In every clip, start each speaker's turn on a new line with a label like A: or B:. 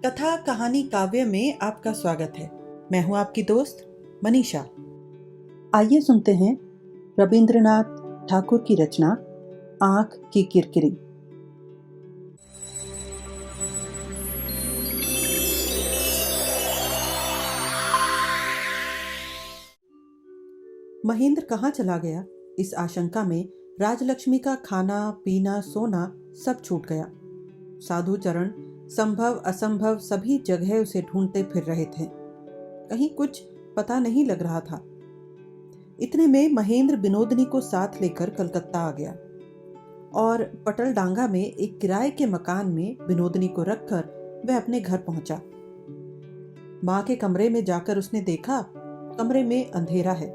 A: कथा कहानी काव्य में आपका स्वागत है। मैं हूं आपकी दोस्त मनीषा। आइए सुनते हैं रविंद्रनाथ ठाकुर की रचना आंख की किरकिरी। महेंद्र कहाँ चला गया, इस आशंका में राजलक्ष्मी का खाना पीना सोना सब छूट गया। साधु चरण संभव असंभव सभी जगह उसे ढूंढते फिर रहे थे। कहीं कुछ पता नहीं लग रहा था। इतने में महेंद्र विनोदनी को साथ लेकर कलकत्ता आ गया और पटलडांगा में एक किराए के मकान में विनोदनी को रखकर वह अपने घर पहुंचा। मां के कमरे में जाकर उसने देखा, कमरे में अंधेरा है।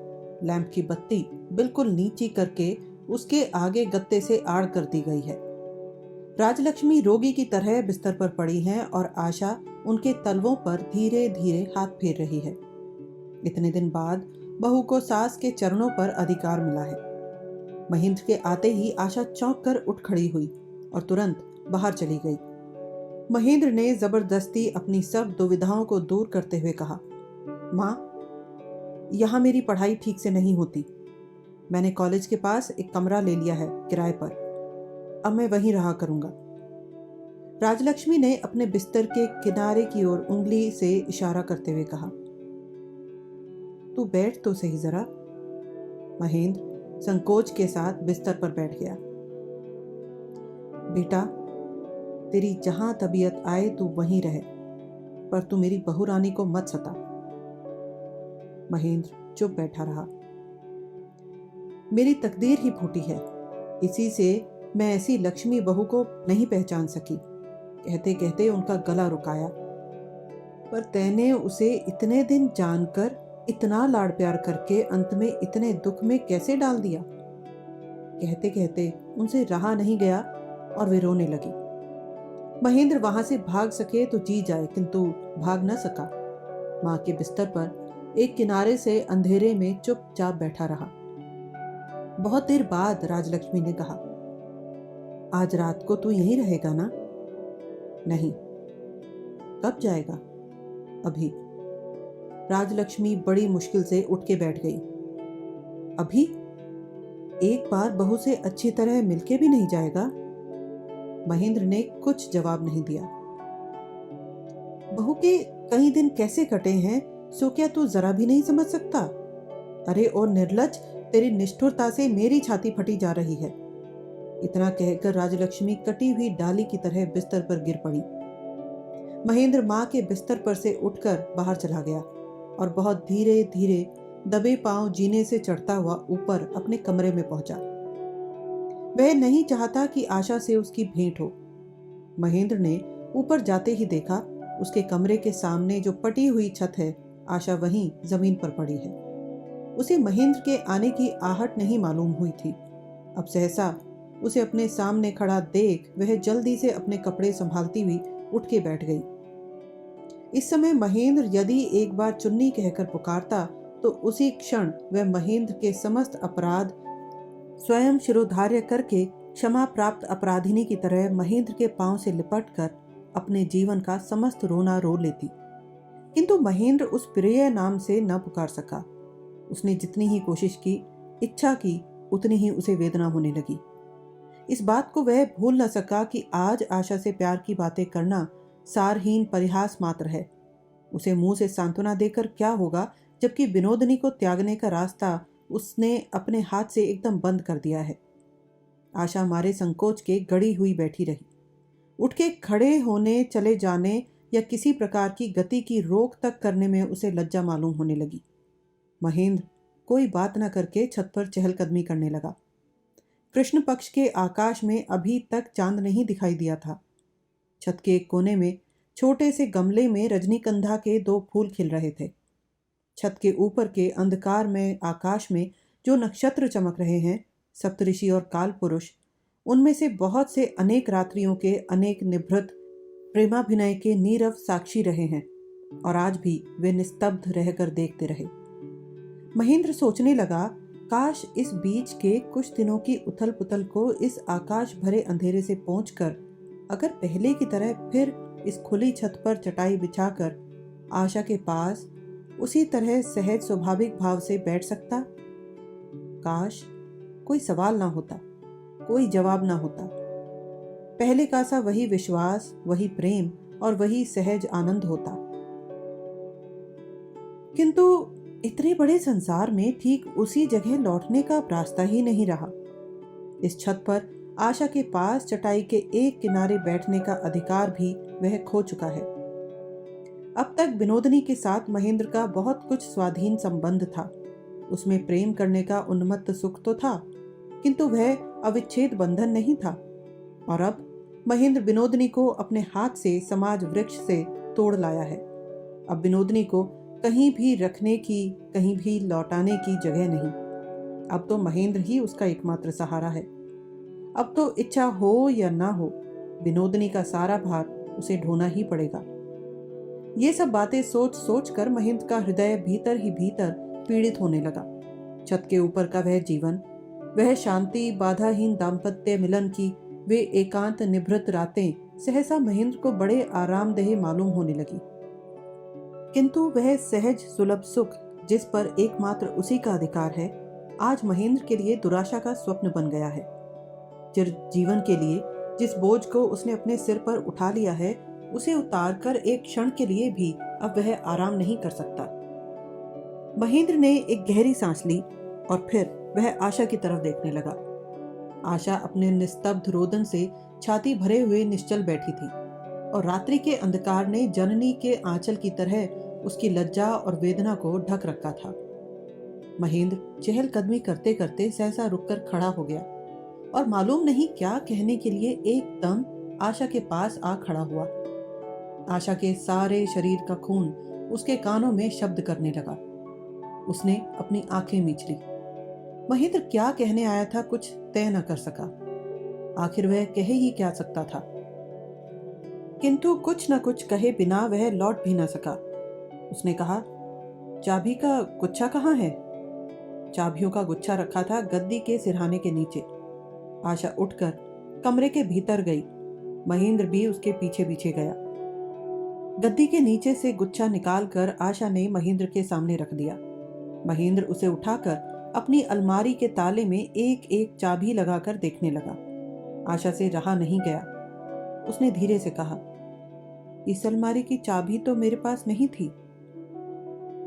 A: लैंप की बत्ती बिल्कुल नीची करके उसके आगे गत्ते से आड़ कर दी गई है। राजलक्ष्मी रोगी की तरह बिस्तर पर पड़ी हैं और आशा उनके तलवों पर धीरे धीरे हाथ फेर रही है। इतने दिन बाद बहू को सास के चरणों पर अधिकार मिला है। महेंद्र के आते ही आशा चौंक कर उठ खड़ी हुई और तुरंत बाहर चली गई। महेंद्र ने जबरदस्ती अपनी सब दुविधाओं को दूर करते हुए कहा, मां, यहां मेरी पढ़ाई ठीक से नहीं होती। मैंने कॉलेज के पास एक कमरा ले लिया है किराए पर। अब मैं वहीं रहा करूंगा। राजलक्ष्मी ने अपने बिस्तर के किनारे की ओर उंगली से इशारा करते हुए कहा, तू बैठ तो सही जरा। महेंद्र संकोच के साथ बिस्तर पर बैठ गया। बेटा, तेरी जहां तबीयत आए तू वहीं रहे, पर तू मेरी बहू रानी को मत सता। महेंद्र चुप बैठा रहा। मेरी तकदीर ही फूटी है, इसी से मैं ऐसी लक्ष्मी बहू को नहीं पहचान सकी। कहते कहते उनका गला रुकाया। पर तैने उसे इतने दिन जानकर इतना लाड़ प्यार करके अंत में इतने दुख में कैसे डाल दिया। कहते कहते उनसे रहा नहीं गया और वे रोने लगी। महेंद्र वहां से भाग सके तो जी जाए, किंतु भाग न सका। मां के बिस्तर पर एक किनारे से अंधेरे में चुपचाप बैठा रहा। बहुत देर बाद राजलक्ष्मी ने कहा, आज रात को तू यहीं रहेगा ना? नहीं। कब जाएगा? अभी। राजलक्ष्मी बड़ी मुश्किल से उठ के बैठ गई। अभी? एक बार बहू से अच्छी तरह मिलके भी नहीं जाएगा? महेंद्र ने कुछ जवाब नहीं दिया। बहू के कई दिन कैसे कटे हैं सो क्या तू जरा भी नहीं समझ सकता? अरे ओ निर्लज, तेरी निष्ठुरता से मेरी छाती फटी जा रही है। इतना कहकर राजलक्ष्मी कटी हुई डाली की तरह बिस्तर पर गिर पड़ी। महेंद्र मां के बिस्तर पर से उठकर बाहर चला गया और बहुत धीरे धीरे दबे पांव जीने से चढ़ता हुआ ऊपर अपने कमरे में पहुंचा। वह नहीं चाहता कि आशा से उसकी भेंट हो। महेंद्र ने ऊपर जाते ही देखा, उसके कमरे के सामने जो पटी हुई छत है, आशा वहीं जमीन पर पड़ी है। उसे महेंद्र के आने की आहट नहीं मालूम हुई थी। अब सहसा उसे अपने सामने खड़ा देख वह जल्दी से अपने कपड़े संभालती हुई उठ के बैठ गई। इस समय महेंद्र यदि एक बार चुन्नी कहकर पुकारता तो उसी क्षण वह महेंद्र के समस्त अपराध स्वयं शिरोधार्य करके क्षमा प्राप्त अपराधिनी की तरह महेंद्र के पांव से लिपटकर अपने जीवन का समस्त रोना रो लेती। किंतु महेंद्र उस प्रिय नाम से न पुकार सका। उसने जितनी ही कोशिश की, इच्छा की, उतनी ही उसे वेदना होने लगी। इस बात को वह भूल न सका कि आज आशा से प्यार की बातें करना सारहीन परिहास मात्र है। उसे मुंह से सांत्वना देकर क्या होगा, जबकि विनोदनी को त्यागने का रास्ता उसने अपने हाथ से एकदम बंद कर दिया है। आशा मारे संकोच के गड़ी हुई बैठी रही। उठ के खड़े होने, चले जाने या किसी प्रकार की गति की रोक तक करने में उसे लज्जा मालूम होने लगी। महेंद्र कोई बात न करके छत पर चहलकदमी करने लगा। कृष्ण पक्ष के आकाश में अभी तक चांद नहीं दिखाई दिया था। छत के एक कोने में छोटे से गमले में रजनीगंधा के 2 फूल खिल रहे थे। छत के ऊपर के अंधकार में आकाश में जो नक्षत्र चमक रहे हैं, सप्तऋषि और काल पुरुष, उनमें से बहुत से अनेक रात्रियों के अनेक निभृत प्रेमाभिनय के नीरव साक्षी रहे हैं और आज भी वे निस्तब्ध रहकर देखते रहे। महेंद्र सोचने लगा, काश इस बीच के कुछ दिनों की उथल पुथल को इस आकाश भरे अंधेरे से पहुंचकर अगर पहले की तरह फिर इस खुली छत पर चटाई बिछाकर आशा के पास उसी तरह सहज स्वाभाविक भाव से बैठ सकता? काश कोई सवाल ना होता, कोई जवाब ना होता। पहले का सा वही विश्वास, वही प्रेम और वही सहज आनंद होता। किंतु इतने बड़े संसार में ठीक उसी जगह लौटने का रास्ता ही नहीं रहा। इस छत पर आशा के पास चटाई के एक किनारे बैठने का अधिकार भी वह खो चुका है। अब तक विनोदनी के साथ महेंद्र का बहुत कुछ स्वाधीन संबंध था। उसमें प्रेम करने का उन्मत्त सुख तो था, किंतु वह अविच्छेद बंधन नहीं था। और अब महेंद्र विनोदनी को अपने हाथ से समाज वृक्ष से तोड़ लाया है। अब विनोदनी को कहीं भी रखने की, कहीं भी लौटाने की जगह नहीं। अब तो महेंद्र ही उसका एकमात्र सहारा है। अब तो इच्छा हो या ना हो, विनोदनी का सारा भार उसे ढोना ही पड़ेगा। ये सब बातें सोच सोच कर महेंद्र का हृदय भीतर ही भीतर पीड़ित होने लगा। छत के ऊपर का वह जीवन, वह शांति, बाधाहीन दाम्पत्य मिलन की वे एकांत निभृत रातें सहसा महेंद्र को बड़े आरामदेह मालूम होने लगी। किंतु वह सहज सुलभ सुख जिस पर एकमात्र उसी का अधिकार है, आज महेंद्र के लिए दुराशा का स्वप्न बन गया है। चिर जीवन के लिए जिस बोझ को उसने अपने सिर पर उठा लिया है, उसे उतारकर एक क्षण के लिए भी अब वह आराम नहीं कर सकता। महेंद्र ने एक गहरी सांस ली और फिर वह आशा की तरफ देखने लगा। आशा अपने निस्तब्ध रोदन से छाती भरे हुए निश्चल बैठी थी और रात्रि के अंधकार ने जननी के आंचल की तरह उसकी लज्जा और वेदना को ढक रखा था। महेंद्र चहलकदमी करते करते सहसा रुककर खड़ा हो गया और मालूम नहीं क्या कहने के लिए एकदम आशा के पास आ खड़ा हुआ। आशा के सारे शरीर का खून उसके कानों में शब्द करने लगा। उसने अपनी आंखें मीच ली। महेंद्र क्या कहने आया था कुछ तय न कर सका। आखिर वह कहे ही क्या सकता था, किंतु कुछ न कुछ कहे बिना वह लौट भी न सका। उसने कहा, चाबी का गुच्छा कहाँ है? चाबियों का गुच्छा रखा था गद्दी के सिरहाने के नीचे। आशा उठकर कमरे के भीतर गई। महेंद्र भी उसके पीछे पीछे गया। गद्दी के नीचे से गुच्छा निकालकर आशा ने महेंद्र के सामने रख दिया। महेंद्र उसे उठाकर अपनी अलमारी के ताले में एक एक चाबी लगाकर देखने लगा। आशा से रहा नहीं गया। उसने धीरे से कहा, इस अलमारी की चाबी तो मेरे पास नहीं थी।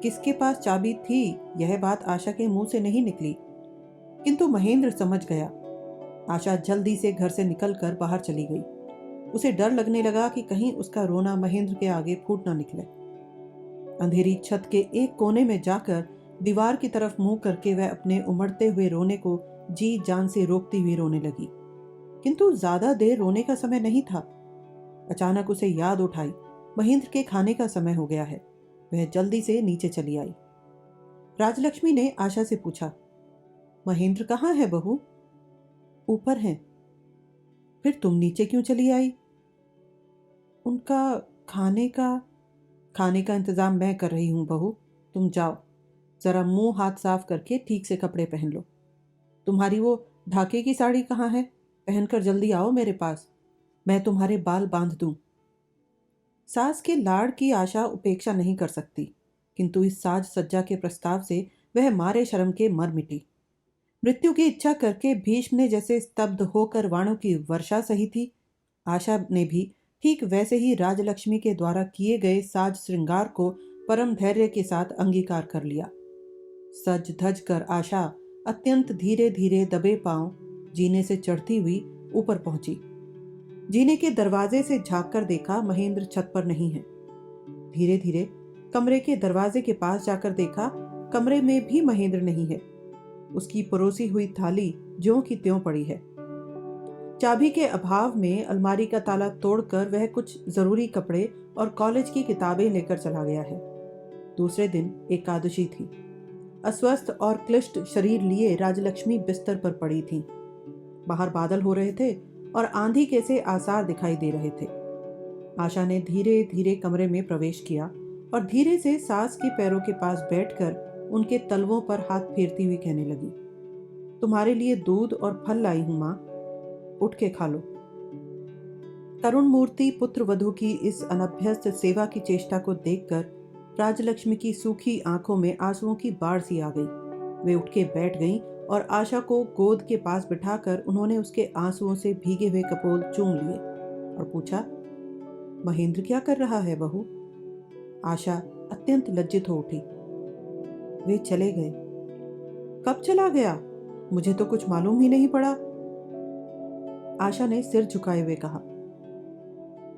A: किसके पास चाबी थी, यह बात आशा के मुंह से नहीं निकली, किंतु महेंद्र समझ गया। आशा जल्दी से घर से निकलकर बाहर चली गई। उसे डर लगने लगा कि कहीं उसका रोना महेंद्र के आगे फूट ना निकले। अंधेरी छत के एक कोने में जाकर दीवार की तरफ मुंह करके वह अपने उमड़ते हुए रोने को जी जान से रोकती हुई रोने लगी, किंतु ज्यादा देर रोने का समय नहीं था। अचानक उसे याद उठाई, महेंद्र के खाने का समय हो गया है। वह जल्दी से नीचे चली आई। राजलक्ष्मी ने आशा से पूछा, महेंद्र कहाँ है बहू? ऊपर हैं। फिर तुम नीचे क्यों चली आई? उनका खाने का इंतजाम मैं कर रही हूं बहू, तुम जाओ। जरा मुंह हाथ साफ करके ठीक से कपड़े पहन लो। तुम्हारी वो ढाके की साड़ी कहाँ है? पहनकर जल्दी आओ मेरे पास, मैं तुम्हारे बाल बांध दूं। सास के लाड़ की आशा उपेक्षा नहीं कर सकती, किंतु इस साज सज्जा के प्रस्ताव से वह मारे शर्म के मर मिटी। मृत्यु की इच्छा करके भीष्म ने जैसे स्तब्ध होकर वाणों की वर्षा सही थी, आशा ने भी ठीक वैसे ही राजलक्ष्मी के द्वारा किए गए साज श्रृंगार को परम धैर्य के साथ अंगीकार कर लिया। सज धज कर आशा अत्यंत धीरे धीरे दबे पांव जीने से चढ़ती हुई ऊपर पहुंची। जीने के दरवाजे से झांककर देखा, महेंद्र छत पर नहीं है। धीरे धीरे कमरे के दरवाजे के पास जाकर देखा, कमरे में भी महेंद्र नहीं है। उसकी परोसी हुई थाली ज्यों की त्यों पड़ी है। चाबी के अभाव में अलमारी का ताला तोड़कर वह कुछ जरूरी कपड़े और कॉलेज की किताबें लेकर चला गया है। दूसरे दिन एकादशी थी। अस्वस्थ और क्लिष्ट शरीर लिए राजलक्ष्मी बिस्तर पर पड़ी थी। बाहर बादल हो रहे थे और आंधी के से आसार दिखाई दे रहे थे। आशा ने धीरे धीरे कमरे में प्रवेश किया और धीरे से सास के पैरों के पास बैठकर उनके तलवों पर हाथ फेरती हुई कहने लगी, तुम्हारे लिए दूध और फल लाई हूं मां, उठ के खा लो। करुण मूर्ति पुत्र वधू की इस अनभ्यस्त सेवा की चेष्टा को देखकर राजलक्ष्मी की सूखी आंखों में आंसुओं की बाढ़ सी आ गई। वे उठ के बैठ गईं और आशा को गोद के पास बिठाकर उन्होंने उसके आंसुओं से भीगे हुए कपोल चूम लिए और पूछा, महेंद्र क्या कर रहा है बहू? आशा अत्यंत लज्जित हो उठी। वे चले गए। कब चला गया? मुझे तो कुछ मालूम ही नहीं पड़ा। आशा ने सिर झुकाए हुए कहा,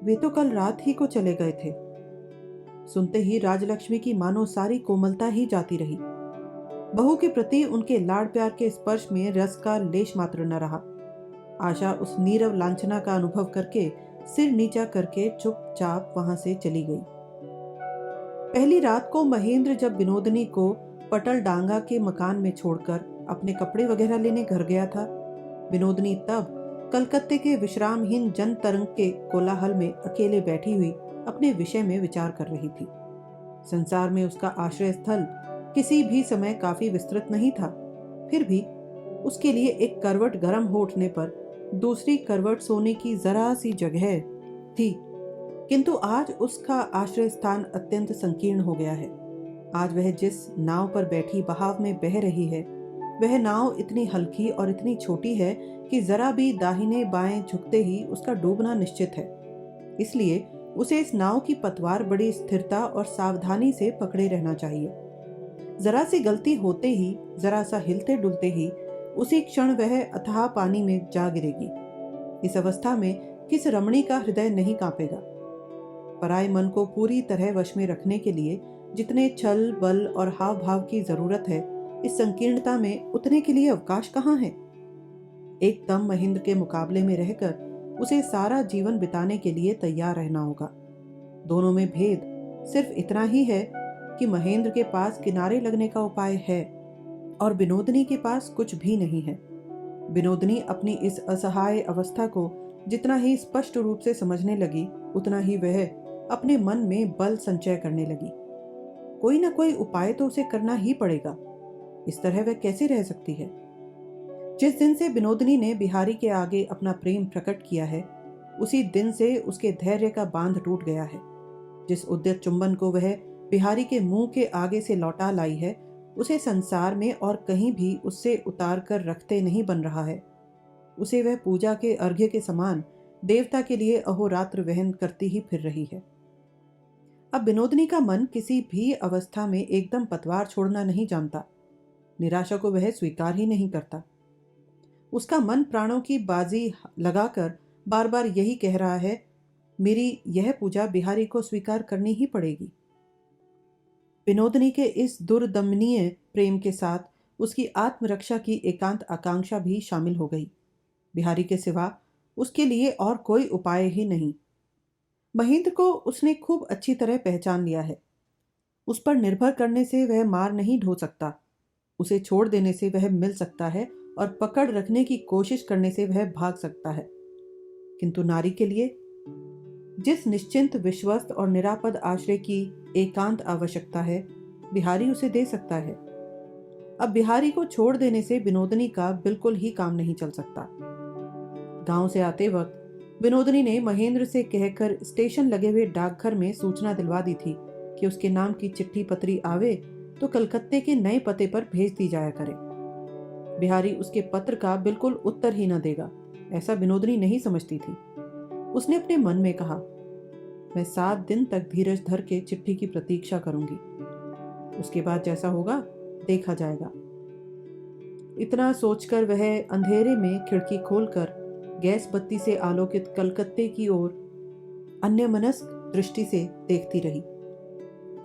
A: वे तो कल रात ही को चले गए थे। सुनते ही राजलक्ष्मी की मानो सारी कोमलता ही जाती रही। बहू के प्रति उनके लाड प्यार के स्पर्श में रस का लेश मात्र न रहा। आशा उस नीरव लांछना का अनुभव करके सिर नीचा करके चुपचाप वहां से चली गई। पहली रात को महेंद्र जब विनोदनी को पटल डांगा के मकान में छोड़कर अपने कपड़े वगैरह लेने घर गया था, विनोदनी तब कलकत्ते के विश्रामहीन जन तरंग के कोलाहल में अकेले बैठी हुई अपने विषय में विचार कर रही थी। संसार में उसका आश्रय स्थल किसी भी समय काफी विस्तृत नहीं था, फिर भी उसके लिए एक करवट गर्म हो उठने पर दूसरी करवट सोने की जरा सी जगह थी। किंतु आज उसका आश्रय स्थान अत्यंत संकीर्ण हो गया है। आज वह जिस नाव पर बैठी बहाव में बह रही है, वह नाव इतनी हल्की और इतनी छोटी है कि जरा भी दाहिने बाएं झुकते ही उसका डूबना निश्चित है। इसलिए उसे इस नाव की पतवार बड़ी स्थिरता और सावधानी से पकड़े रहना चाहिए। जरा सी गलती होते ही, जरा सा हिलते डुलते ही उसी क्षण वह अथाह पानी में जा गिरेगी। इस अवस्था में किस रमणी का हृदय नहीं कांपेगा? पराये मन को पूरी तरह वश में रखने के लिए जितने छल बल और हाव भाव की जरूरत है, इस संकीर्णता में उतने के लिए अवकाश कहाँ है? एकदम महेंद्र के मुकाबले में रहकर उसे सारा जीवन बिताने के लिए तैयार रहना होगा। दोनों में भेद सिर्फ इतना ही है कि महेंद्र के पास किनारे लगने का उपाय है और विनोदनी के पास कुछ भी नहीं है। विनोदनी अपनी इस असहाय अवस्था को जितना ही स्पष्ट रूप से समझने लगी, उतना ही वह अपने मन में बल संचय करने लगी। कोई ना कोई उपाय तो उसे करना ही पड़ेगा। इस तरह वह कैसे रह सकती है? जिस दिन से विनोदनी ने बिहारी के आगे अपना प्रेम प्रकट किया है, उसी दिन से उसके धैर्य का बांध टूट गया है। जिस उद्यत चुंबन को वह बिहारी के मुंह के आगे से लौटा लाई है, उसे संसार में और कहीं भी उससे उतार कर रखते नहीं बन रहा है। उसे वह पूजा के अर्घ्य के समान देवता के लिए अहोरात्र वहन करती ही फिर रही है। अब विनोदनी का मन किसी भी अवस्था में एकदम पतवार छोड़ना नहीं जानता। निराशा को वह स्वीकार ही नहीं करता। उसका मन प्राणों की बाजी लगाकर बार बार यही कह रहा है, मेरी यह पूजा बिहारी को स्वीकार करनी ही पड़ेगी। विनोदनी के इस दुर्दमनीय प्रेम के साथ उसकी आत्मरक्षा की एकांत आकांक्षा भी शामिल हो गई। बिहारी के सिवा उसके लिए और कोई उपाय ही नहीं। महेंद्र को उसने खूब अच्छी तरह पहचान लिया है। उस पर निर्भर करने से वह मार नहीं ढो सकता। उसे छोड़ देने से वह मिल सकता है और पकड़ रखने की कोशिश करने से वह भाग सकता है। किंतु नारी के लिए जिस निश्चिंत, विश्वस्त और निरापद आश्रय की एकांत आवश्यकता है, बिहारी उसे दे सकता है। अब बिहारी को छोड़ देने से विनोदनी का बिल्कुल ही काम नहीं चल सकता। गांव से आते वक्त विनोदनी ने महेंद्र से कहकर स्टेशन लगे हुए डाकघर में सूचना दिलवा दी थी कि उसके नाम की चिट्ठी पत्री आवे तो कलकत्ते के नए पते पर भेज दी जाया करे। बिहारी उसके पत्र का बिल्कुल उत्तर ही न देगा, ऐसा विनोदनी नहीं समझती थी। उसने अपने मन में कहा, मैं 7 दिन तक धीरज धर के चिट्ठी की प्रतीक्षा करूंगी। उसके बाद जैसा होगा देखा जाएगा। इतना सोचकर वह अंधेरे में खिड़की खोलकर गैस बत्ती से आलोकित कलकत्ते की ओर अन्यमनस्क दृष्टि से देखती रही।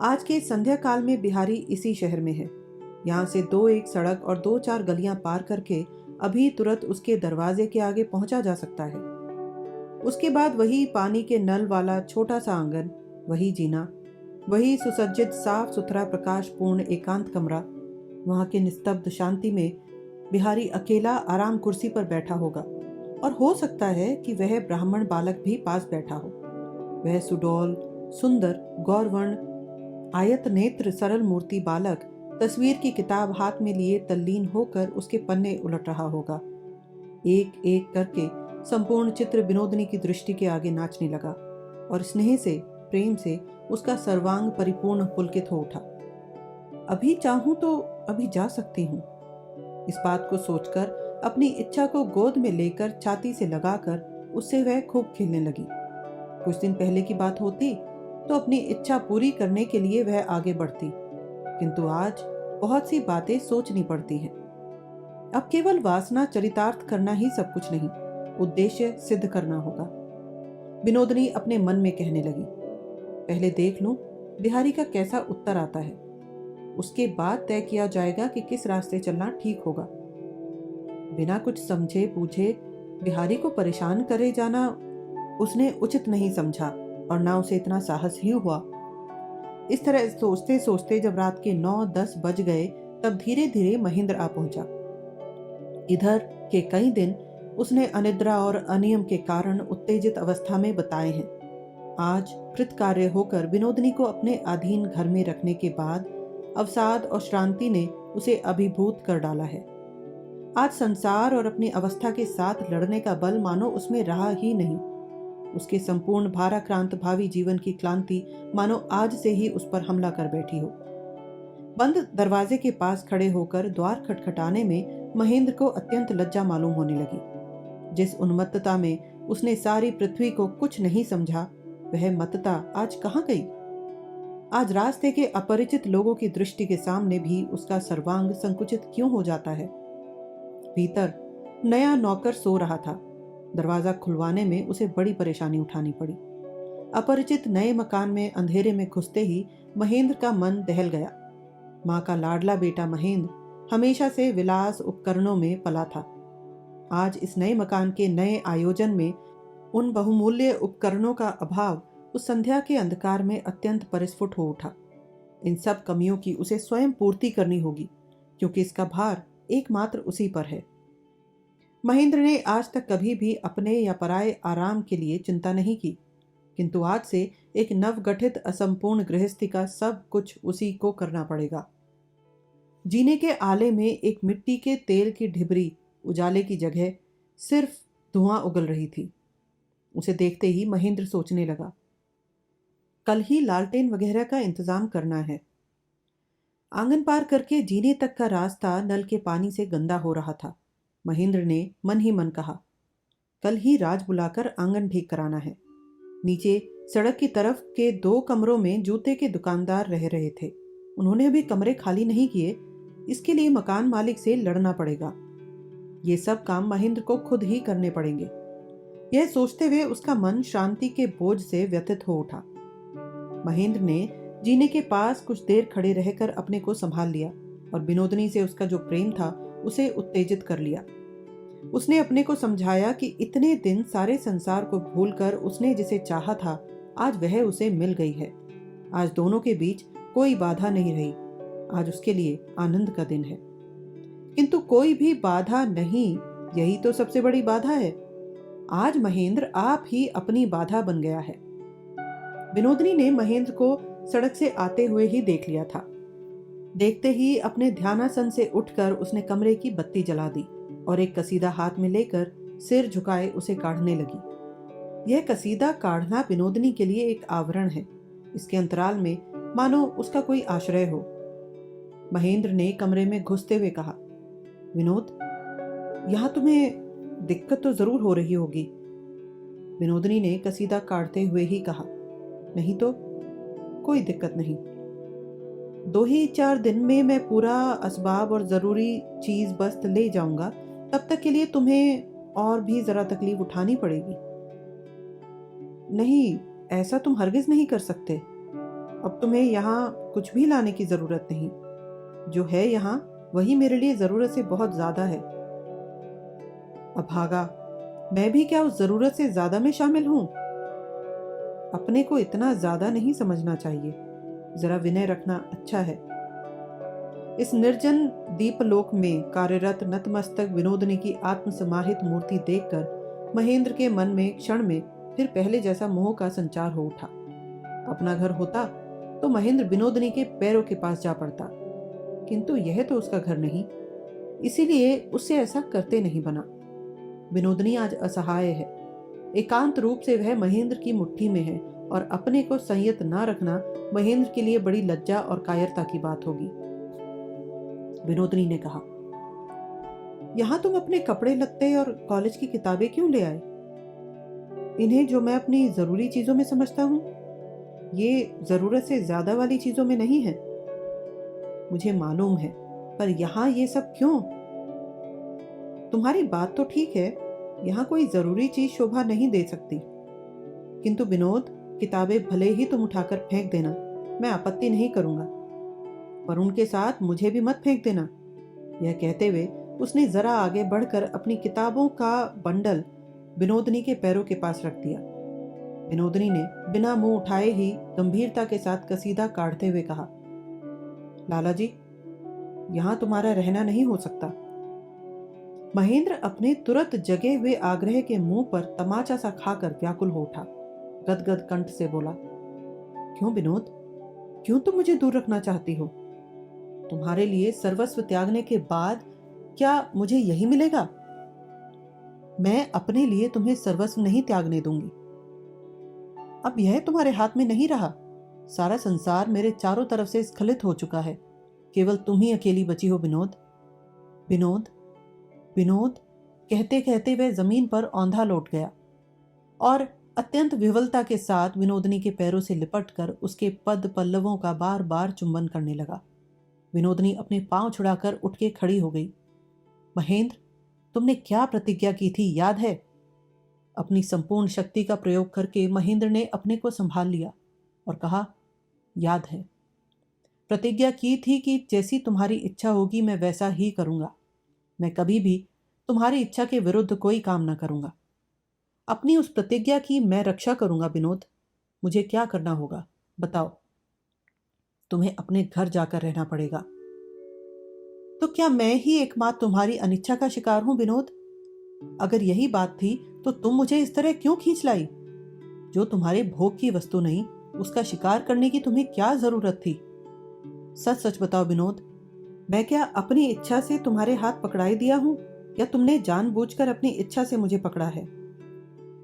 A: आज के संध्या काल में बिहारी इसी शहर में है। यहाँ से 2-1 सड़क और 2-4 गलियां पार करके अभी तुरंत उसके दरवाजे के आगे पहुंचा जा सकता है। उसके बाद वही पानी के नल वाला छोटा सा आंगन, वही जीना, वही सुसज्जित साफ सुथरा प्रकाशपूर्ण एकांत कमरा। वहां के निस्तब्ध शांति में बिहारी अकेला आराम कुर्सी पर बैठा होगा और हो सकता है कि वह ब्राह्मण बालक भी पास बैठा हो। वह सुडौल, सुंदर, गौरवर्ण, आयत नेत्र सरल मूर्ति बालक तस्वीर की किताब हाथ में लिए तल्लीन होकर उसके पन्ने उलट रहा होगा। एक एक करके संपूर्ण चित्र विनोदिनी की दृष्टि के आगे नाचने लगा और स्नेह से, प्रेम से उसका सर्वांग परिपूर्ण पुलकित हो उठा। अभी चाहूं तो अभी जा सकती हूँ। इस बात को सोचकर अपनी इच्छा को गोद में लेकर छाती से लगाकर उससे वह खूब खेलने लगी। कुछ दिन पहले की बात होती तो अपनी इच्छा पूरी करने के लिए वह आगे बढ़ती, किंतु आज बहुत सी बातें सोचनी पड़ती हैं। अब केवल वासना चरितार्थ करना ही सब कुछ नहीं, उद्देश्य सिद्ध करना होगा। विनोदिनी अपने मन में कहने लगी, पहले देख लूं बिहारी का कैसा उत्तर आता है, उसके बाद तय किया जाएगा कि किस रास्ते चलना ठीक होगा। बिना कुछ समझे पूछे बिहारी को परेशान करे जाना उसने उचित नहीं समझा और ना उसे इतना साहस ही हुआ। इस तरह सोचते सोचते जब रात के 9-10 बज गए तब धीरे धीरे महेंद्र आ पहुंचा। इधर के कई दिन उसने अनिद्रा और अनियम के कारण उत्तेजित अवस्था में बताए हैं। आज कृत कार्य होकर विनोदिनी को अपने अधीन घर में रखने के बाद अवसाद और श्रांति ने उसे अभिभूत कर डाला है। आज संसार और अपनी अवस्था के साथ लड़ने का बल मानो उसमें रहा ही नहीं। उसके संपूर्ण भाराक्रांत भावी जीवन की क्लांति मानो आज से ही उस पर हमला कर बैठी हो। बंद दरवाजे के पास खड़े होकर द्वार खटखटाने में महेंद्र को अत्यंत लज्जा मालूम होने लगी। जिस उन्मत्तता में उसने सारी पृथ्वी को कुछ नहीं समझा, वह मत्तता आज कहाँ गई? आज रास्ते के अपरिचित लोगों की दृष्टि के सामने भी उसका सर्वांग संकुचित क्यों हो जाता है? भीतर नया नौकर सो रहा था। दरवाजा खुलवाने में उसे बड़ी परेशानी उठानी पड़ी। अपरिचित नए मकान में अंधेरे में घुसते ही महेंद्र का मन दहल गया। माँ का लाडला बेटा महेंद्र हमेशा से विलास उपकरणों में पला था। आज इस नए मकान के नए आयोजन में उन बहुमूल्य उपकरणों का अभाव उस संध्या के अंधकार में अत्यंत परिस्फुट हो उठा। इन सब कमियों की उसे स्वयं पूर्ति करनी होगी, क्योंकि इसका भार एकमात्र उसी पर है। महेंद्र ने आज तक कभी भी अपने या पराये आराम के लिए चिंता नहीं की, किंतु आज से एक नवगठित असंपूर्ण गृहस्थी का सब कुछ उसी को करना पड़ेगा। जीने के आले में एक मिट्टी के तेल की ढिबरी उजाले की जगह सिर्फ धुआं उगल रही थी। उसे देखते ही महेंद्र सोचने लगा, कल ही लालटेन वगैरह का इंतजाम करना है। आंगन पार करके जीने तक का रास्ता नल के पानी से गंदा हो रहा था। महेंद्र ने मन ही मन कहा, कल ही राज बुलाकर आंगन ठीक कराना है। नीचे सड़क की तरफ के 2 कमरों में जूते के दुकानदार रह रहे थे। उन्होंने अभी कमरे खाली नहीं किए, इसके लिए मकान मालिक से लड़ना पड़ेगा। ये सब काम महेंद्र को खुद ही करने पड़ेंगे। यह सोचते हुए उसका मन शांति के बोझ से व्यथित हो उठा। महेंद्र ने जीने के पास कुछ देर खड़े रहकर अपने को संभाल लिया और विनोदिनी से उसका जो प्रेम था उसे उत्तेजित कर लिया। उसने अपने को समझाया कि इतने दिन सारे संसार को भूलकर उसने जिसे चाहा था, आज वह उसे मिल गई है। आज दोनों के बीच कोई बाधा नहीं रही। आज उसके लिए आनंद का दिन है। किंतु कोई भी बाधा नहीं, यही तो सबसे बड़ी बाधा है। आज महेंद्र आप ही अपनी बाधा बन गया है। विनोदिनी ने महेंद्र को सड़क से आते हुए ही देख लिया था। देखते ही अपने ध्यानासन से उठकर उसने कमरे की बत्ती जला दी और एक कसीदा हाथ में लेकर सिर झुकाए उसे काढ़ने लगी। यह कसीदा काढ़ना विनोदिनी के लिए एक आवरण है। इसके अंतराल में मानो उसका कोई आश्रय हो। महेंद्र ने कमरे में घुसते हुए कहा, विनोद, यहाँ तुम्हें दिक्कत तो जरूर हो रही होगी। विनोदिनी ने कसीदा काढ़ते हुए ही कहा, नहीं तो कोई दिक्कत नहीं। 2 ही 4 दिन में मैं पूरा असबाब और ज़रूरी चीज़ बस ले जाऊंगा। तब तक के लिए तुम्हें और भी ज़रा तकलीफ उठानी पड़ेगी। नहीं, ऐसा तुम हरगिज़ नहीं कर सकते। अब तुम्हें यहाँ कुछ भी लाने की ज़रूरत नहीं। जो है यहाँ वही मेरे लिए ज़रूरत से बहुत ज़्यादा है। अभागा, मैं भी क्या उस ज़रूरत से ज़्यादा में शामिल हूँ? अपने को इतना ज़्यादा नहीं समझना चाहिए। जरा विनय रखना अच्छा है। इस निर्जन दीपलोक में कार्यरत नतमस्तक विनोदिनी की आत्मसमाहित मूर्ति देखकर महेंद्र के मन में क्षण में फिर पहले जैसा मोह का संचार हो उठा। अपना घर होता तो महेंद्र विनोदिनी के पैरों के पास जा पड़ता, किंतु यह तो उसका घर नहीं, इसीलिए उससे ऐसा करते नहीं बना। विनोदनी आज असहाय है। एकांत रूप से वह महेंद्र की मुट्ठी में है और अपने को संयत ना रखना महेंद्र के लिए बड़ी लज्जा और कायरता की बात होगी। विनोदनी ने कहा, यहां तुम अपने कपड़े लत्ते और कॉलेज की किताबें क्यों ले आए? इन्हें जो मैं अपनी जरूरी चीजों में समझता हूं, ये जरूरत से ज्यादा वाली चीजों में नहीं है। मुझे मालूम है, पर यहां ये सब क्यों? तुम्हारी बात तो ठीक है, यहां कोई जरूरी चीज शोभा नहीं दे सकती, किंतु विनोद, किताबें भले ही तुम उठाकर फेंक देना, मैं आपत्ति नहीं करूंगा, पर उनके साथ मुझे भी मत फेंक देना। यह कहते हुए उसने जरा आगे बढ़कर अपनी किताबों का बंडल विनोदनी के पैरों के पास रख दिया। विनोदनी ने बिना मुंह उठाए ही गंभीरता के साथ कसीदा काढ़ते हुए कहा, लाला जी, यहां तुम्हारा रहना नहीं हो सकता। महेंद्र अपने तुरंत जगे हुए आग्रह के मुंह पर तमाचा सा खाकर व्याकुल हो उठा। गदगद कंठ से बोला, क्यों विनोद, क्यों तुम मुझे दूर रखना चाहती हो? तुम्हारे लिए सर्वस्व त्यागने के बाद क्या मुझे यही मिलेगा? मैं अपने लिए तुम्हें सर्वस्व नहीं त्यागने दूंगी। अब यह तुम्हारे हाथ में नहीं रहा। सारा संसार मेरे चारों तरफ से स्खलित हो चुका है, केवल तुम ही अकेली बची हो विनोद। विनोद, विनोद कहते कहते वह जमीन पर औंधा लौट गया और अत्यंत विवलता के साथ विनोदनी के पैरों से लिपटकर उसके पद पल्लवों का बार बार चुंबन करने लगा। विनोदनी अपने पांव छुड़ाकर उठ के खड़ी हो गई। महेंद्र, तुमने क्या प्रतिज्ञा की थी, याद है? अपनी संपूर्ण शक्ति का प्रयोग करके महेंद्र ने अपने को संभाल लिया और कहा, याद है। प्रतिज्ञा की थी कि जैसी तुम्हारी इच्छा होगी मैं वैसा ही करूंगा। मैं कभी भी तुम्हारी इच्छा के विरुद्ध कोई काम न करूंगा। अपनी उस प्रतिज्ञा की मैं रक्षा करूंगा विनोद। मुझे क्या करना होगा बताओ? तुम्हें अपने घर जाकर रहना पड़ेगा। तो क्या मैं ही एकमात्र तुम्हारी अनिच्छा का शिकार हूं विनोद? अगर यही बात थी तो तुम मुझे इस तरह क्यों खींच लाई? जो तुम्हारे भोग की वस्तु नहीं, उसका शिकार करने की तुम्हें क्या जरूरत थी? सच सच बताओ विनोद, मैं क्या अपनी इच्छा से तुम्हारे हाथ पकड़ाई दिया हूं या तुमने जानबूझकर अपनी इच्छा से मुझे पकड़ा है?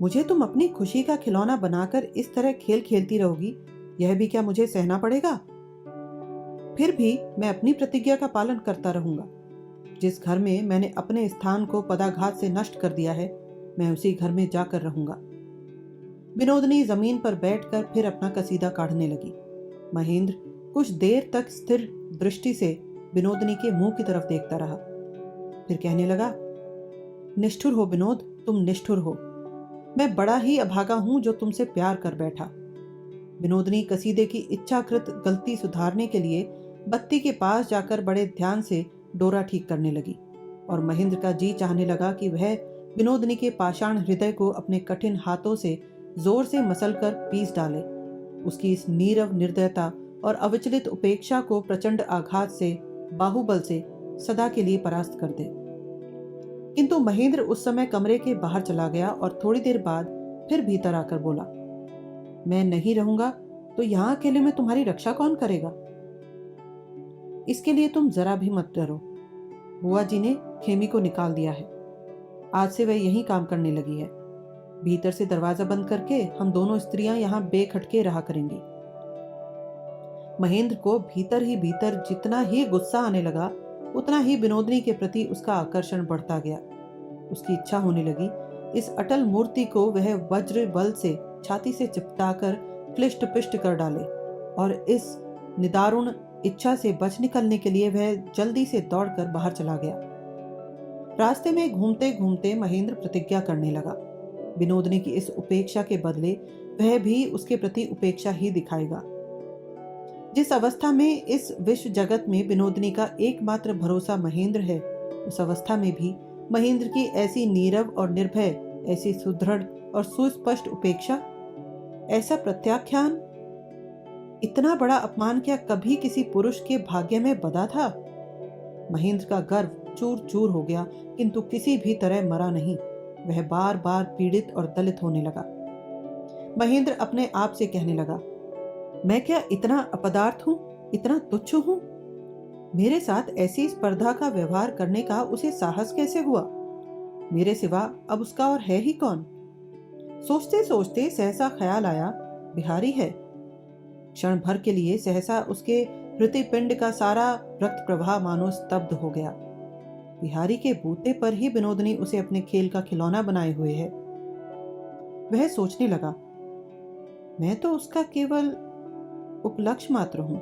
A: मुझे तुम अपनी खुशी का खिलौना बनाकर इस तरह खेल खेलती रहोगी, यह भी क्या मुझे सहना पड़ेगा? फिर भी मैं अपनी प्रतिज्ञा का पालन करता रहूंगा। जिस घर में मैंने अपने स्थान को पदाघात से नष्ट कर दिया है, मैं उसी घर में जाकर रहूंगा। विनोदनी जमीन पर बैठकर फिर अपना कसीदा काढ़ने लगी। महेंद्र कुछ देर तक स्थिर दृष्टि से विनोदनी के मुंह की तरफ देखता रहा, फिर कहने लगा, निष्ठुर हो विनोद, तुम निष्ठुर हो। मैं बड़ा ही अभागा हूं जो तुमसे प्यार कर बैठा। विनोदनी कसीदे की इच्छाकृत गलती सुधारने के लिए बत्ती के पास जाकर बड़े ध्यान से डोरा ठीक करने लगी और महेंद्र का जी चाहने लगा कि वह विनोदनी के पाषाण हृदय को अपने कठिन हाथों से जोर से मसलकर पीस डाले, उसकी इस नीरव निर्दयता और अविचलित उपेक्षा को प्रचंड आघात से, बाहुबल से सदा के लिए परास्त कर दे। किंतु महेंद्र उस समय कमरे के बाहर चला गया और थोड़ी देर बाद फिर भीतर आकर बोला, मैं नहीं रहूंगा तो यहां अकेले में तुम्हारी रक्षा कौन करेगा? इसके लिए तुम जरा भी मत डरो। बुआ जी ने खेमी को निकाल दिया है। आज से वह यहीं काम करने लगी है। भीतर से दरवाजा बंद करके हम दोनों स्त्रियां यहां बेखटके रहा करेंगी। महेंद्र को भीतर ही भीतर जितना ही गुस्सा आने लगा, उतना ही विनोदनी के प्रति उसका आकर्षण बढ़ता गया। उसकी इच्छा होने लगी इस अटल मूर्ति को वह वज्र बल से छाती से चिपटाकर क्लिष्ट पिष्ट कर डाले, और इस निदारुण इच्छा से बच निकलने के लिए वह जल्दी से दौड़कर बाहर चला गया। रास्ते में घूमते घूमते महेंद्र प्रतिज्ञा करने लगा, विनोदनी की इस उपेक्षा के बदले वह भी उसके प्रति उपेक्षा ही दिखाएगा। जिस अवस्था में इस विश्व जगत में विनोदनी का एकमात्र भरोसा महेंद्र है, उस अवस्था में भी महेंद्र की ऐसी नीरव और निर्भय, ऐसी सुदृढ़ और सुस्पष्ट उपेक्षा, ऐसा प्रत्याख्यान, इतना बड़ा अपमान क्या कभी किसी पुरुष के भाग्य में बधा था? महेंद्र का गर्व चूर चूर हो गया, किंतु किसी भी तरह मरा नहीं। वह बार बार पीड़ित और दलित होने लगा। महेंद्र अपने आप से कहने लगा, मैं क्या इतना अपदार्थ हूं, इतना तुच्छ हूं? मेरे साथ ऐसी स्पर्धा का व्यवहार करने का उसे साहस कैसे हुआ? मेरे सिवा अब उसका और है ही कौन? सोचते सोचते सहसा ख्याल आया, बिहारी है। क्षण भर के लिए सहसा उसके हृदय पिंड का सारा रक्त प्रवाह मानो स्तब्ध हो गया। बिहारी के बूते पर ही विनोदनी उसे अपने खेल का खिलौना बनाए हुए है। वह सोचने लगा, मैं तो उसका केवल उपलक्ष्य मात्र हूं,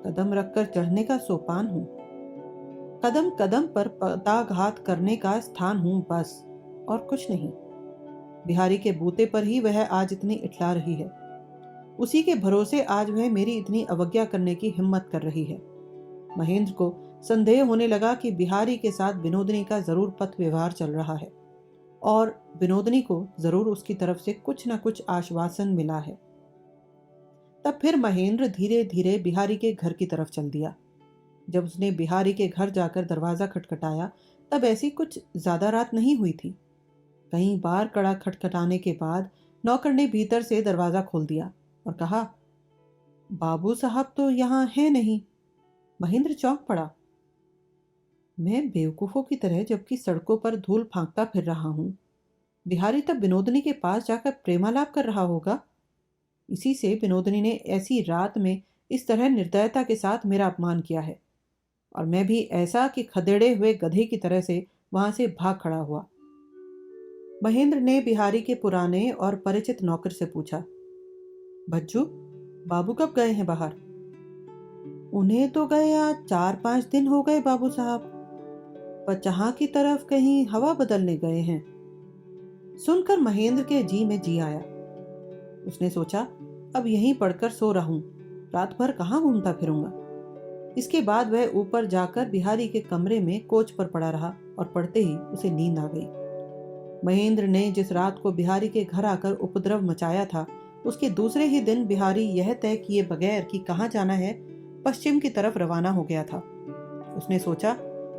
A: कदम रखकर चढ़ने का सोपान हूं, कदम कदम पर पदाघात करने का स्थान हूं, बस और कुछ नहीं। बिहारी के बूते पर ही वह आज इतनी इठला रही है। उसी के भरोसे आज वह मेरी इतनी अवज्ञा करने की हिम्मत कर रही है। महेंद्र को संदेह होने लगा कि बिहारी के साथ विनोदनी का जरूर पथ व्यवहार चल रहा है और विनोदनी को जरूर उसकी तरफ से कुछ न कुछ आश्वासन मिला है। तब फिर महेंद्र धीरे धीरे बिहारी के घर की तरफ चल दिया। जब उसने बिहारी के घर जाकर दरवाजा खटखटाया तब ऐसी कुछ ज्यादा रात नहीं हुई थी। कई बार कड़ा खटखटाने के बाद नौकर ने भीतर से दरवाजा खोल दिया और कहा, बाबू साहब तो यहाँ है नहीं। महेंद्र चौंक पड़ा। मैं बेवकूफों की तरह जबकि सड़कों पर धूल फांकता फिर रहा हूं, बिहारी तब विनोदनी के पास जाकर प्रेमालाप कर रहा होगा। इसी से विनोदनी ने ऐसी रात में इस तरह निर्दयता के साथ मेरा अपमान किया है और मैं भी ऐसा कि खदेड़े हुए गधे की तरह से वहां से भाग खड़ा हुआ। महेंद्र ने बिहारी के पुराने और परिचित नौकर से पूछा, भज्जू, बाबू कब गए हैं बाहर? उन्हें तो गए आज 4-5 दिन हो गए बाबू साहब, पर जहां की तरफ कहीं हवा बदलने गए हैं। सुनकर महेंद्र के जी में जी आया। उसने सोचा, अब यहीं पढ़कर सो रहूं, रात भर कहां घूमता फिरूंगा। इसके बाद वह ऊपर जाकर बिहारी के कमरे में कोच पर पड़ा रहा और पढ़ते ही उसे नींद आ गई। महेंद्र ने जिस रात को बिहारी के घर आकर उपद्रव मचाया था, उसके दूसरे ही दिन बिहारी यह तय किए बगैर कि कहाँ जाना है, पश्चिम की तरफ रवाना हो गया था। उसने सोचा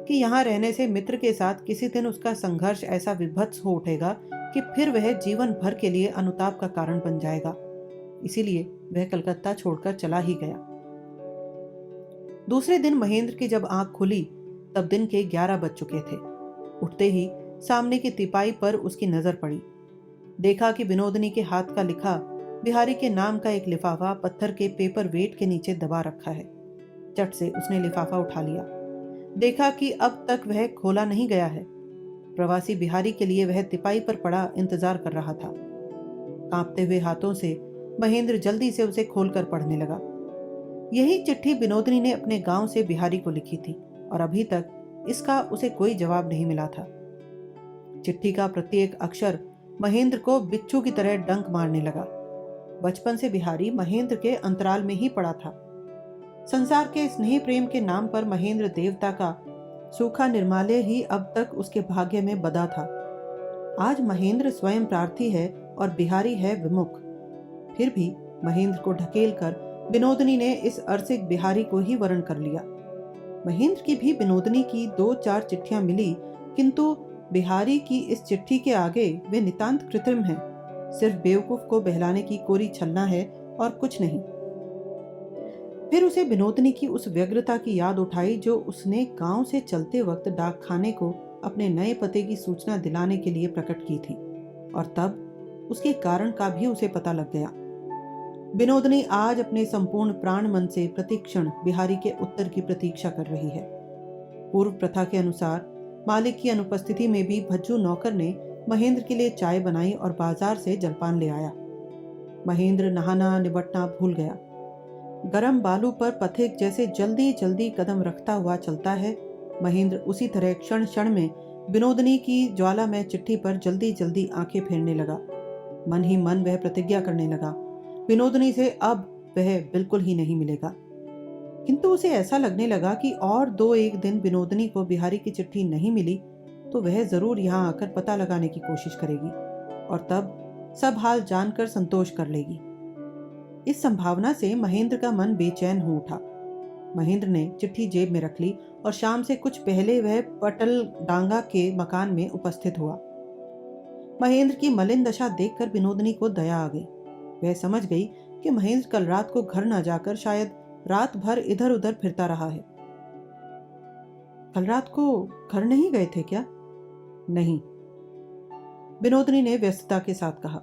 A: कि यहाँ रहने से मित्र के साथ किसी दिन उसका संघर्ष ऐसा विभत्स हो उठेगा कि फिर वह जीवन भर के लिए अनुताप का कारण बन जाएगा। इसीलिए वह कलकत्ता छोड़कर चला ही गया। दूसरे दिन महेंद्र की जब आंख खुली तब दिन के 11 बज चुके थे। उठते ही सामने की तिपाई पर उसकी नजर पड़ी। देखा कि विनोदनी के हाथ का लिखा बिहारी के नाम का एक लिफाफा पत्थर के पेपर वेट के नीचे दबा रखा है। चट से उसने लिफाफा उठा लिया। देखा कि अब तक वह खोला नहीं गया है। प्रवासी बिहारी के लिए वह तिपाई पर पड़ा इंतजार कर रहा था। कांपते हुए हाथों से महेंद्र जल्दी से उसे खोलकर पढ़ने लगा। यही चिट्ठी विनोदनी ने अपने गांव से बिहारी को लिखी थी और अभी तक इसका उसे कोई जवाब नहीं मिला था। चिट्ठी का प्रत्येक अक्षर महेंद्र को बिच्छू की तरह डंक मारने लगा। बचपन से बिहारी महेंद्र के अंतराल में ही पड़ा था। संसार के स्नेह प्रेम के नाम पर महेंद्र देवता का सूखा निर्माल्य ही अब तक उसके भाग्य में बदा था। आज महेंद्र स्वयं प्रार्थी है और बिहारी है विमुख। फिर भी महेंद्र को ढकेल कर विनोदनी ने इस अरसिक बिहारी को ही वरण कर लिया। महेंद्र की भी विनोदनी की 2-4 चिट्ठियां मिली, किंतु बिहारी की इस चिट्ठी के आगे वे नितांत कृत्रिम हैं। सिर्फ बेवकूफ को बहलाने की कोरी छलना है और कुछ नहीं। फिर उसे विनोदनी की उस व्यग्रता की याद उठाई जो उसने गांव से चलते वक्त डाकखाने को अपने नए पते की सूचना दिलाने के लिए प्रकट की थी, और तब उसके कारण का भी उसे पता लग गया। विनोदनी आज अपने संपूर्ण प्राण मन से प्रतिक्षण बिहारी के उत्तर की प्रतीक्षा कर रही है। पूर्व प्रथा के अनुसार मालिक की अनुपस्थिति में भी भज्जू नौकर ने महेंद्र के लिए चाय बनाई और बाजार से जलपान ले आया। महेंद्र नहाना निबटना भूल गया। गरम बालू पर पथिक जैसे जल्दी जल्दी कदम रखता हुआ चलता है, महेंद्र उसी तरह क्षण क्षण में विनोदनी की ज्वालामय चिट्ठी पर जल्दी जल्दी आंखें फेरने लगा। मन ही मन वह प्रतिज्ञा करने लगा, विनोदनी से अब वह बिल्कुल ही नहीं मिलेगा। किंतु उसे ऐसा लगने लगा कि और 2-1 दिन विनोदनी को बिहारी की चिट्ठी नहीं मिली तो वह जरूर यहाँ आकर पता लगाने की कोशिश करेगी और तब सब हाल जानकर संतोष कर लेगी। इस संभावना से महेंद्र का मन बेचैन हो उठा। महेंद्र ने चिट्ठी जेब में रख ली और शाम से कुछ पहले वह पटल डांगा के मकान में उपस्थित हुआ। महेंद्र की मलिन दशा देखकर विनोदनी को दया आ गई। वह समझ गई कि महेंद्र कल रात को घर न जाकर शायद रात भर इधर उधर फिरता रहा है। कल रात को घर नहीं गए थे क्या? नहीं, विनोदनी ने व्यस्तता के साथ कहा।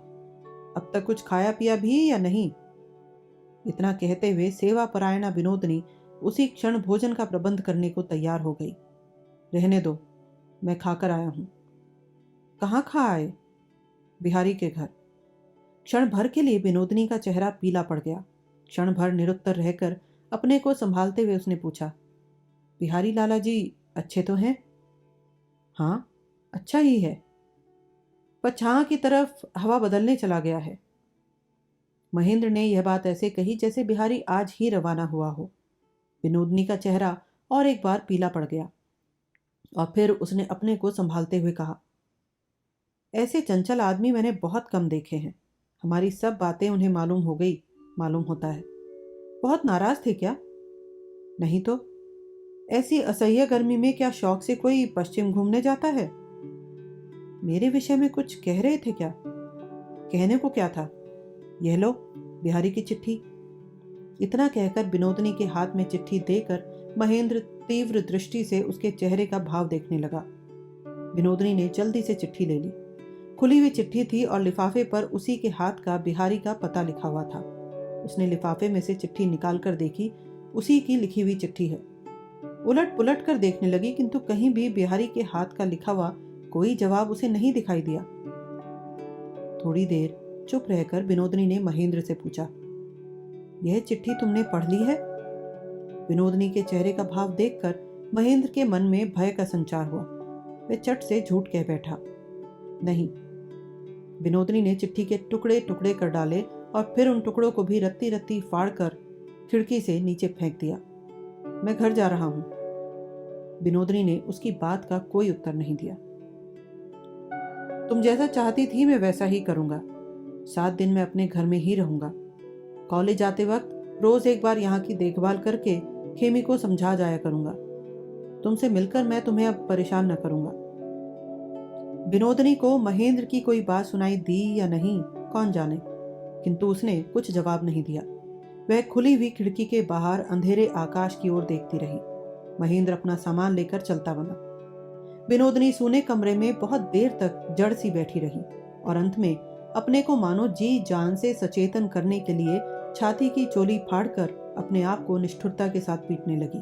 A: अब तक कुछ खाया पिया भी या नहीं? इतना कहते हुए सेवा परायणा विनोदनी उसी क्षण भोजन का प्रबंध करने को तैयार हो गई। रहने दो, मैं खाकर आया हूं। कहाँ खा आए? बिहारी के घर। क्षण भर के लिए विनोदनी का चेहरा पीला पड़ गया। क्षण भर निरुत्तर रहकर अपने को संभालते हुए उसने पूछा, बिहारी लाला जी अच्छे तो हैं? हाँ, अच्छा ही है, पर छां की तरफ हवा बदलने चला गया है। महेंद्र ने यह बात ऐसे कही जैसे बिहारी आज ही रवाना हुआ हो। विनोदनी का चेहरा और एक बार पीला पड़ गया और फिर उसने अपने को संभालते हुए कहा, ऐसे चंचल आदमी मैंने बहुत कम देखे हैं। हमारी सब बातें उन्हें मालूम हो गई, मालूम होता है। बहुत नाराज थे क्या? नहीं तो। ऐसी असह्य गर्मी में क्या शौक से कोई पश्चिम घूमने जाता है? मेरे विषय में कुछ कह रहे थे क्या? कहने को क्या था? यह लो, बिहारी की चिट्ठी। इतना कहकर विनोदनी के हाथ में चिट्ठी देकर महेंद्र तीव्र दृष्टि से उसके चेहरे का भाव देखने लगा। विनोदनी ने जल्दी से चिट्ठी ले ली। खुली हुई चिट्ठी थी और लिफाफे पर उसी के हाथ का बिहारी का पता लिखा हुआ था। उसने लिफाफे में से चिट्ठी निकाल कर देखी, उसी की लिखी हुई चिट्ठी है। उलट पुलट कर देखने लगी, किंतु कहीं भी बिहारी के हाथ का लिखा हुआ कोई जवाब उसे नहीं दिखाई दिया। थोड़ी देर चुप रहकर विनोदनी ने महेंद्र से पूछा, यह चिट्ठी तुमने पढ़ ली है? विनोदनी के चेहरे का भाव देखकर महेंद्र के मन में भय का संचार हुआ। वह चट से झूठ कह बैठा, नहीं। विनोदनी ने चिट्ठी के टुकड़े टुकड़े कर डाले और फिर उन टुकड़ों को भी रत्ती रत्ती फाड़ कर खिड़की से नीचे फेंक दिया। मैं घर जा रहा हूं। विनोदनी ने उसकी बात का कोई उत्तर नहीं दिया। तुम जैसा चाहती थी मैं वैसा ही करूंगा। 7 दिन मैं अपने घर में ही रहूंगा। कॉलेज जाते वक्त रोज एक बार यहाँ की देखभाल करके खेमी को समझा जाया करूंगा। तुमसे मिलकर मैं तुम्हें अब परेशान न करूंगा। विनोदनी को महेंद्र की कोई बात सुनाई दी या नहीं कौन जाने, किंतु उसने कुछ जवाब नहीं दिया। वह खुली हुई खिड़की के बाहर अंधेरे आकाश की ओर देखती रही। महेंद्र अपना सामान लेकर चलता बना। विनोदनी सूने कमरे में बहुत देर तक जड़ सी बैठी रही और अंत में अपने को मानो जी जान से सचेतन करने के लिए छाती की चोली फाड़कर अपने आप को निष्ठुरता के साथ पीटने लगी।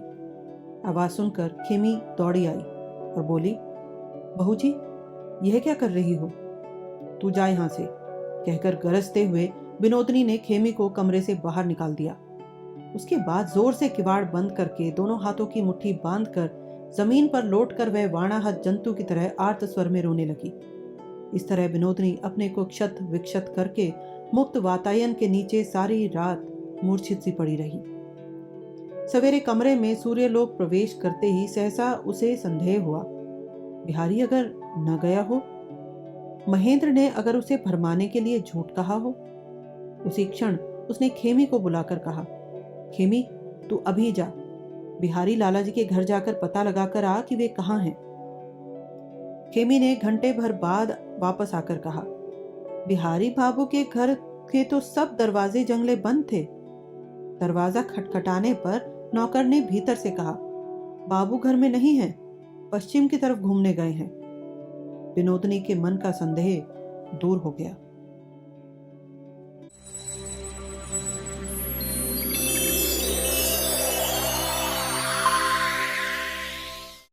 A: आवाज सुनकर खेमी दौड़ी आई और बोली, बहू जी यह क्या कर रही हो? तू जा यहां से, कहकर गरजते हुए विनोदनी ने खेमी को कमरे से बाहर निकाल दिया। उसके बाद जोर से किवाड़ बंद करके दोनों हाथों की मुट्ठी बांधकर जमीन पर लौटकर वह वाणाहत जंतु की तरह आर्त स्वर में रोने लगी। इस तरह विनोदनी अपने को क्षत विक्षत करके मुक्त वातायन के नीचे सारी रात मूर्छित सी पड़ी रही। सवेरे कमरे में सूर्यलोक प्रवेश करते ही सहसा उसे संदेह हुआ, बिहारी अगर न गया हो, महेंद्र ने अगर उसे भरमाने के लिए झूठ कहा हो। उसी क्षण उसने खेमी को बुलाकर कहा, खेमी तू अभी जा, बिहारी लाला जी के घर जाकर पता लगाकर आ कि वे कहाँ हैं। खेमी ने घंटे भर बाद वापस आकर कहा, बिहारी बाबू के घर के तो सब दरवाजे जंगले बंद थे। दरवाजा खटखटाने पर नौकर ने भीतर से कहा, बाबू घर में नहीं है, पश्चिम की तरफ घूमने गए हैं। विनोदनी के मन का संदेह दूर हो गया।